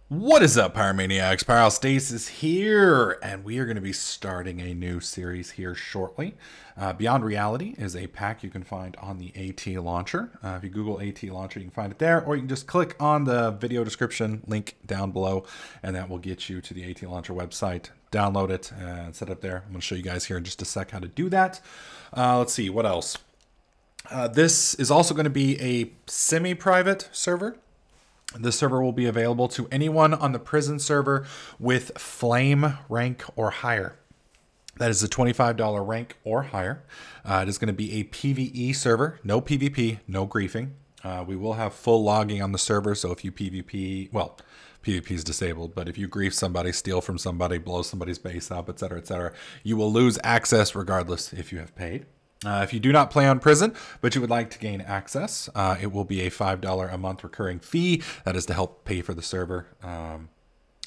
What is up, Pyromaniacs? Pyrostasis here, and we are going to be starting a new series here shortly. Beyond Reality is a pack you can find on the AT Launcher. If you Google AT Launcher, you can find it there, or you can just click on the video description link down below, and that will get you to the AT Launcher website. Download it and set it up there. I'm going to show you guys here in just a sec how to do that. Let's see, what else? This is also going to be a semi-private server. This server will be available to anyone on the prison server with flame rank or higher. That is a $25 rank or higher. It is going to be a PvE server, no PvP, no griefing. We will have full logging on the server, so if you PvP, well, PvP is disabled, but if you grief somebody, steal from somebody, blow somebody's base up, etc., you will lose access regardless if you have paid. If you do not play on prison, but you would like to gain access, it will be a $5 a month recurring fee. That is to help pay for the server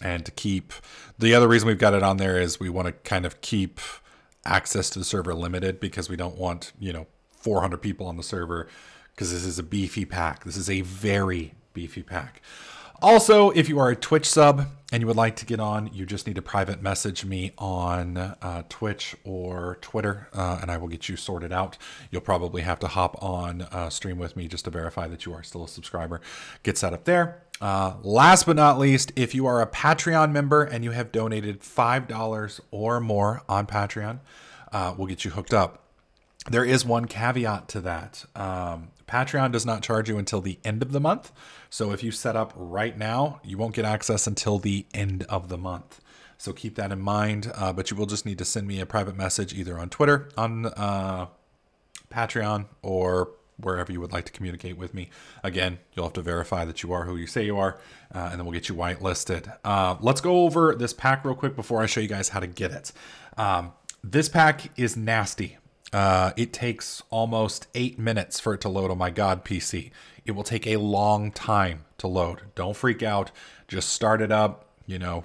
and to keep. The other reason we've got it on there is we want to kind of keep access to the server limited because we don't want, 400 people on the server because this is a beefy pack. This is a very beefy pack. Also, if you are a Twitch sub and you would like to get on, you just need to private message me on Twitch or Twitter, and I will get you sorted out. You'll probably have to hop on stream with me just to verify that you are still a subscriber. Get set up there. Last but not least, if you are a Patreon member and you have donated $5 or more on Patreon, we'll get you hooked up. There is one caveat to that. Patreon does not charge you until the end of the month. So if you set up right now, you won't get access until the end of the month. So keep that in mind. But you will just need to send me a private message either on Twitter, on Patreon, or wherever you would like to communicate with me. Again, you'll have to verify that you are who you say you are, and then we'll get you whitelisted. Let's go over this pack real quick before I show you guys how to get it. This pack is nasty. It takes almost 8 minutes for it to load on my God PC. It will take a long time to load. Don't freak out. Just start it up,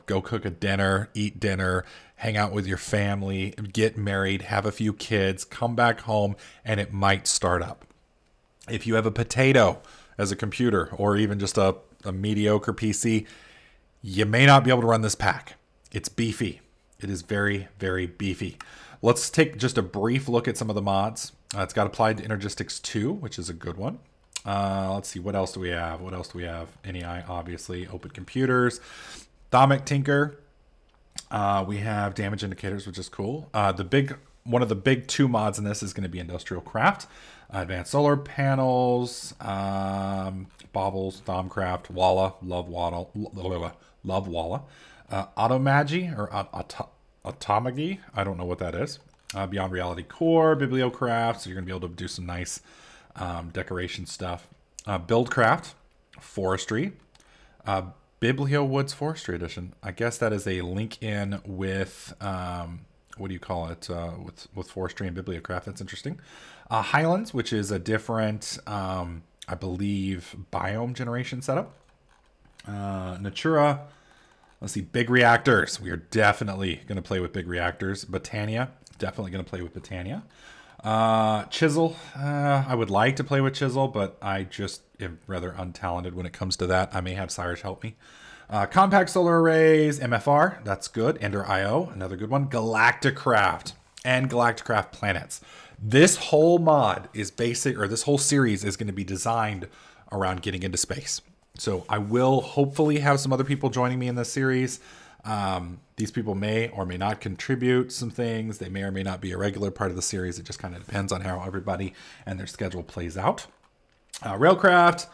go cook a dinner, eat dinner, hang out with your family, get married, have a few kids, come back home, and it might start up. If you have a potato as a computer or even just a mediocre PC, you may not be able to run this pack. It's beefy. It is very, very beefy. Let's take just a brief look at some of the mods. It's got applied to Energistics 2, which is a good one. Let's see, what else do we have? NEI, obviously. Open Computers. Thaumic Tinker. We have Damage Indicators, which is cool. One of the big 2 mods in this is going to be Industrial Craft. Advanced Solar Panels. Baubles, Thaumcraft. Walla. Love Walla. Automagi, or Automagy, I don't know what that is. Beyond Reality Core, Bibliocraft, so you're going to be able to do some nice decoration stuff. Buildcraft, Forestry, Bibliowoods Forestry Edition. I guess that is a link in with, what do you call it, with Forestry and Bibliocraft. That's interesting. Highlands, which is a different, I believe, biome generation setup. Natura. Let's see, big reactors. We are definitely going to play with big reactors. Botania, definitely going to play with Botania. Chisel, I would like to play with Chisel, but I just am rather untalented when it comes to that. I may have Cyrus help me. Compact Solar Arrays, MFR, that's good. Ender IO, another good one. Galacticraft and Galacticraft Planets. This whole mod is basic, or this whole series is going to be designed around getting into space. So I will hopefully have some other people joining me in this series. These people may or may not contribute some things. They may or may not be a regular part of the series. It just kind of depends on how everybody and their schedule plays out. Railcraft,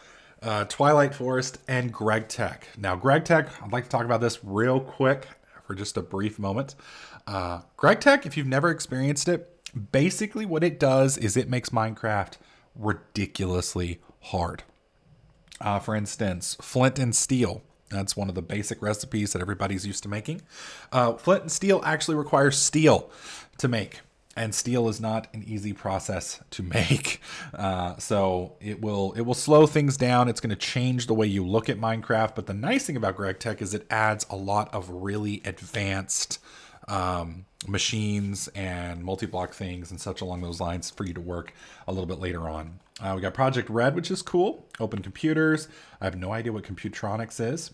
Twilight Forest, and Greg Tech. Now, Greg Tech, I'd like to talk about this real quick for just a brief moment. Greg Tech, if you've never experienced it, basically what it does is it makes Minecraft ridiculously hard. For instance, flint and steel. That's one of the basic recipes that everybody's used to making. Flint and steel actually requires steel to make. And steel is not an easy process to make. So it will slow things down. It's going to change the way you look at Minecraft. But the nice thing about Greg Tech is it adds a lot of really advanced machines and multi-block things and such along those lines for you to work a little bit later on. We got Project Red, which is cool. Open Computers. I have no idea what Computronics is.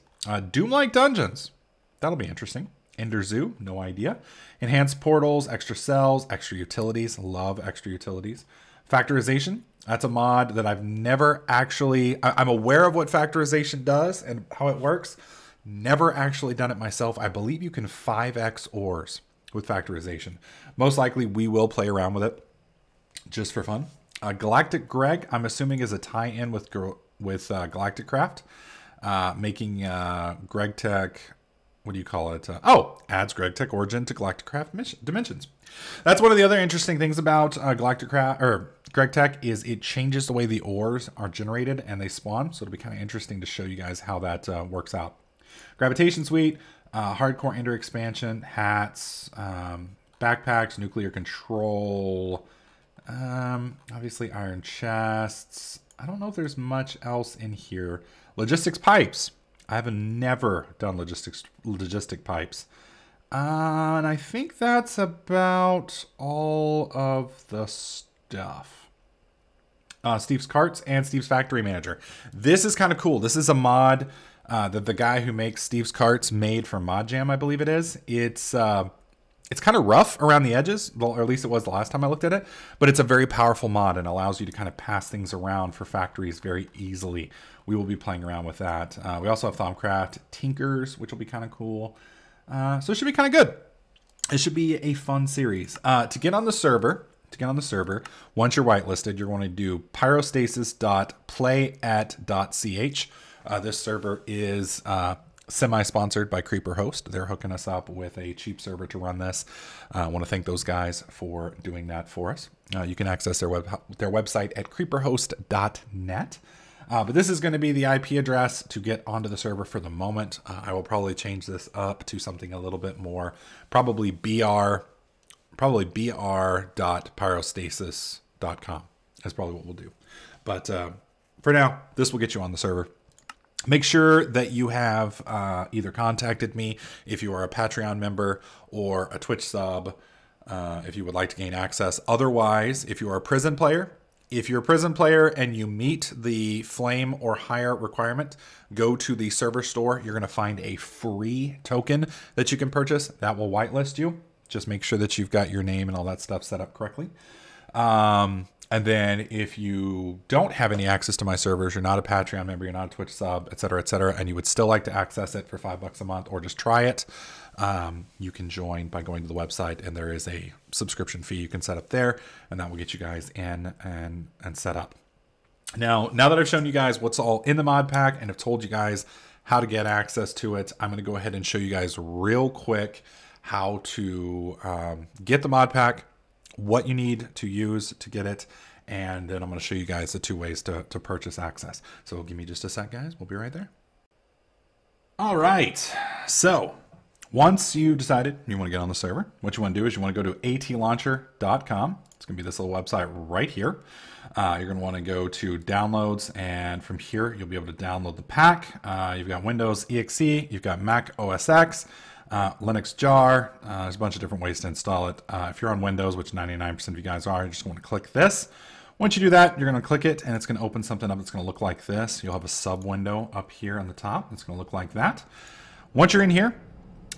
Doom-like dungeons. That'll be interesting. Ender Zoo, no idea. Enhanced portals, extra cells, extra utilities. Love extra utilities. Factorization. That's a mod that I've never actually... I'm aware of what factorization does and how it works. Never actually done it myself. I believe you can 5x ores with factorization. Most likely we will play around with it just for fun. Galactic Greg, I'm assuming, is a tie-in with Galactic Craft. Making Greg Tech... What do you call it? Adds Greg Tech Origin to Galactic Craft Dimensions. That's one of the other interesting things about Galactic Craft or Greg Tech is it changes the way the ores are generated and they spawn. So it'll be kind of interesting to show you guys how that works out. Gravitation Suite, Hardcore Ender Expansion, hats, backpacks, nuclear control, obviously iron chests. I don't know if there's much else in here. Logistics pipes. I have never done logistic pipes. And I think that's about all of the stuff. Steve's Carts and Steve's Factory Manager. This is kind of cool. This is a mod that the guy who makes Steve's Carts made for Mod Jam, I believe it is. It's kind of rough around the edges, well, or at least it was the last time I looked at it, but it's a very powerful mod and allows you to kind of pass things around for factories very easily. We will be playing around with that. We also have Thaumcraft Tinkers, which will be kind of cool. So it should be kind of good. It should be a fun series. To get on the server, once you're whitelisted, you're going to do pyrostasis.playat.ch. This server is semi-sponsored by Creeper Host. They're hooking us up with a cheap server to run this. I want to thank those guys for doing that for us. You can access their website at creeperhost.net. But this is going to be the IP address to get onto the server for the moment. I will probably change this up to something a little bit more, probably br.pyrostasis.com. That's probably what we'll do. But for now, this will get you on the server. Make sure that you have either contacted me if you are a Patreon member or a Twitch sub if you would like to gain access. Otherwise, if you are a prison player, and you meet the flame or higher requirement, go to the server store. You're going to find a free token that you can purchase that will whitelist you. Just make sure that you've got your name and all that stuff set up correctly. And then if you don't have any access to my servers, you're not a Patreon member, you're not a Twitch sub, et cetera, and you would still like to access it for $5 a month or just try it, you can join by going to the website, and there is a subscription fee you can set up there, and that will get you guys in and set up. Now that I've shown you guys what's all in the mod pack and have told you guys how to get access to it, I'm going to go ahead and show you guys real quick how to get the mod pack, what you need to use to get it, and then I'm going to show you guys the two ways to purchase access. So give me just a sec, guys. We'll be right there. All right. So once you decided you want to get on the server, what you want to do is you want to go to atlauncher.com. It's going to be this little website right here. You're going to want to go to downloads, and from here you'll be able to download the pack. You've got Windows EXE, you've got Mac OS X, Linux jar. There's a bunch of different ways to install it. If you're on Windows, which 99% of you guys are, you just want to click this. Once you do that, you're going to click it, and it's going to open something up that's going to look like this. You'll have a sub window up here on the top. It's going to look like that. Once you're in here,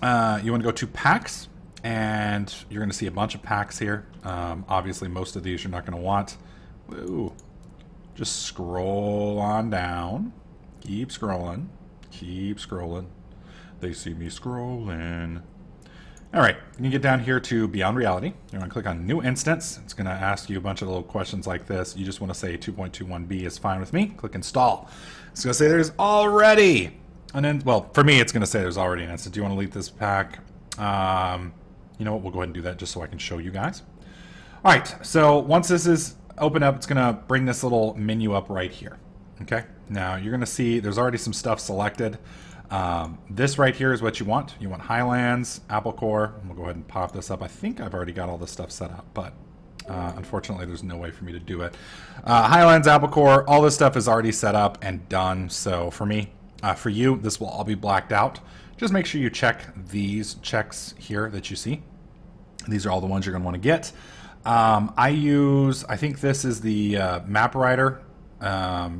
you want to go to packs, and you're going to see a bunch of packs here. Obviously, most of these you're not going to want. Ooh. Just scroll on down. Keep scrolling. Keep scrolling. They see me scrolling. All right, you can get down here to Beyond Reality. You're going to click on New Instance. It's going to ask you a bunch of little questions like this. You just want to say 2.21b is fine with me. Click Install. It's going to say there's already an instance. Well, for me, it's going to say there's already an instance. Do you want to delete this pack? You know what? We'll go ahead and do that just so I can show you guys. All right, so once this is open up, it's going to bring this little menu up right here. Okay, now you're going to see there's already some stuff selected. This right here is what you want. You want Highlands, Apple Core. We'll go ahead and pop this up. I think I've already got all this stuff set up, but unfortunately there's no way for me to do it. Highlands, Apple Core, all this stuff is already set up and done. So for me, for you, this will all be blacked out. Just make sure you check these checks here that you see. These are all the ones you're going to want to get. I think this is the map writer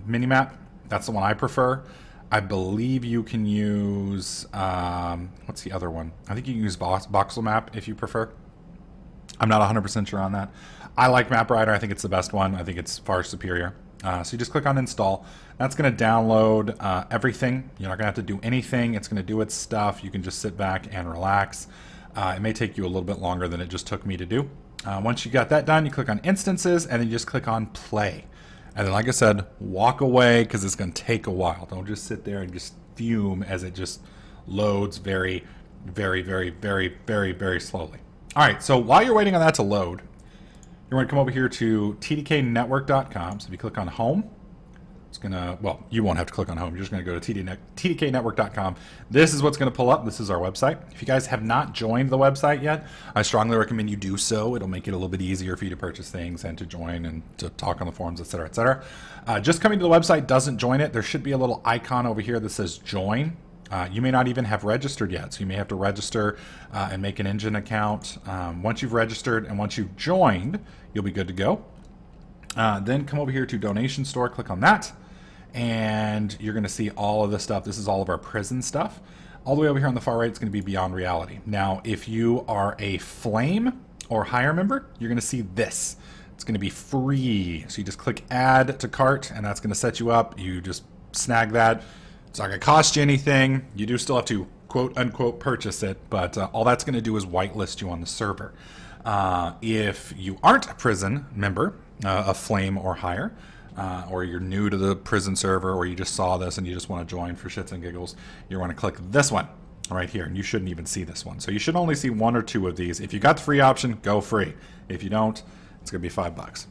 mini map. That's the one I prefer. I believe you can use, what's the other one? I think you can use Voxel Map if you prefer. I'm not 100% sure on that. I like MapWriter. I think it's the best one. I think it's far superior. So you just click on install. That's going to download everything. You're not going to have to do anything. It's going to do its stuff. You can just sit back and relax. It may take you a little bit longer than it just took me to do. Once you got that done, you click on instances and then you just click on play. And then, like I said, walk away because it's going to take a while. Don't just sit there and just fume as it just loads very, very, very, very, very, very slowly. All right, so while you're waiting on that to load, you're going to come over here to tdknetwork.com. So if you click on home, it's going to, well, you won't have to click on home. You're just going to go to tdknetwork.com. This is what's going to pull up. This is our website. If you guys have not joined the website yet, I strongly recommend you do so. It'll make it a little bit easier for you to purchase things and to join and to talk on the forums, et cetera, et cetera. Just coming to the website doesn't join it. There should be a little icon over here that says join. You may not even have registered yet, so you may have to register and make an engine account. Once you've registered and once you've joined, you'll be good to go. Then come over here to Donation Store, click on that, and you're going to see all of this stuff. This is all of our prison stuff. All the way over here on the far right is going to be Beyond Reality. Now, if you are a Flame or higher member, you're going to see this. It's going to be free. So you just click Add to Cart, and that's going to set you up. You just snag that. It's not going to cost you anything. You do still have to quote unquote purchase it, but all that's going to do is whitelist you on the server. If you aren't a prison member, a Flame or higher, or you're new to the prison server, or you just saw this and you just want to join for shits and giggles, you want to click this one right here, and you shouldn't even see this one. So you should only see one or two of these. If you got the free option, go free. If you don't, it's going to be $5.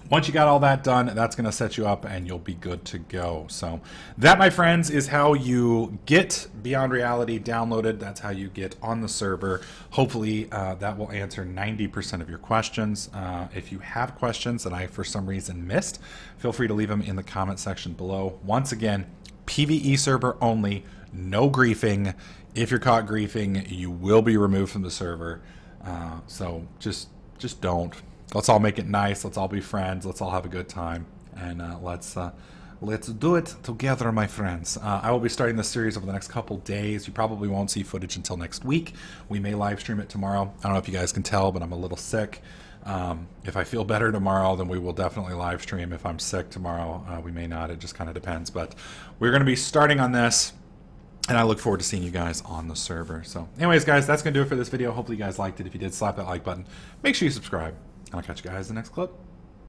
Once you got all that done, that's going to set you up and you'll be good to go. So that, my friends, is how you get Beyond Reality downloaded. That's how you get on the server. Hopefully that will answer 90% of your questions. If you have questions that I, for some reason, missed, feel free to leave them in the comment section below. Once again, PvE server only, no griefing. If you're caught griefing, you will be removed from the server. So just don't. Let's all make it nice. Let's all be friends. Let's all have a good time, and let's do it together, my friends. I will be starting this series over the next couple days. You probably won't see footage until next week. We may live stream it tomorrow. I don't know if you guys can tell, but I'm a little sick. If I feel better tomorrow, then we will definitely live stream. If I'm sick tomorrow, we may not. It just kind of depends. But we're going to be starting on this, and I look forward to seeing you guys on the server. So anyways, guys, that's going to do it for this video. Hopefully you guys liked it. If you did, slap that like button. Make sure you subscribe. I'll catch you guys in the next clip.